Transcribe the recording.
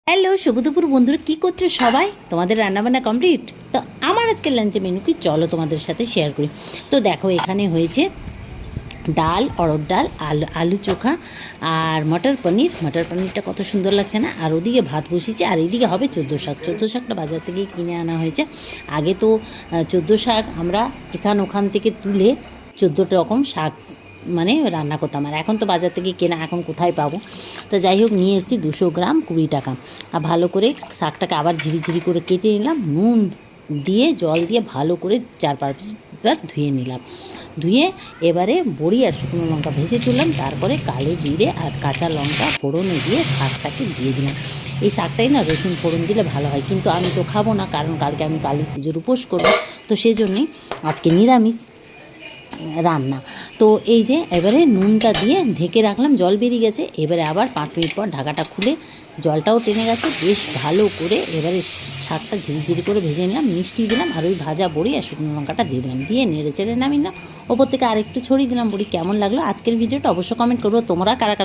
Hello শুভ দুপুর বন্ধুরা, কী করছো সবাই? তোমাদের রান্নাবান্না কমপ্লিট? তো আমার আজকের লাঞ্চে মেনু কি চলো তোমাদের সাথে শেয়ার করি। তো দেখো এখানে হয়েছে ডাল, অড়হর ডাল, আলু চোখা আর মটর পনিরটা কত সুন্দর লাগছে না। আর ওদিকে ভাত বসিয়েছে, আর এইদিকে হবে চোদ্দো শাকটা বাজার থেকে কিনে আনা হয়েছে। আগে তো চোদ্দো শাক আমরা ওখান থেকে তুলে 14টা রকম শাক মানে রান্না করতাম, আর এখন তো বাজার থেকে কেনা, এখন কোথায় পাবো। তো যাই হোক, নিয়ে এসেছি 200 গ্রাম 20 টাকা। আর ভালো করে শাকটাকে আবার ঝিরি করে কেটে নিলাম, নুন দিয়ে জল দিয়ে ভালো করে 4-5 বার ধুয়ে নিলাম। ধুয়ে এবারে বড়ি আর শুকনো লঙ্কা ভেজে তুললাম, তারপরে কালো জিরে আর কাঁচা লঙ্কা ফোড়নে দিয়ে শাকটাকে দিয়ে দিলাম। এই শাকটাই না রসুন ফোড়ন দিলে ভালো হয়, কিন্তু আমি তো খাবো না, কারণ কালকে আমি কালী পুজোর উপোস করবো। তো সেজন্যই আজকে নিরামিষ রান্না। তো এই যে এবারে নুনটা দিয়ে ঢেকে রাখলাম, জল বেরিয়ে গেছে। এবারে আবার 5 মিনিট পর ঢাকাটা খুলে জলটাও টেনে গেছে বেশ ভালো করে। এবারে শাকটা ঝিরি করে ভেজে নিলাম, মিষ্টি দিলাম, আর ওই ভাজা বড়ি আর শুকনো লঙ্কাটা দিয়ে দিলাম, দিয়ে নেড়ে চেড়ে নামিয়ে নিলাম। ওপর থেকে আরেকটু ছড়িয়ে দিলাম বড়ি। কেমন লাগলো আজকের ভিডিওটা অবশ্য কমেন্ট করবো। তোমরা কারা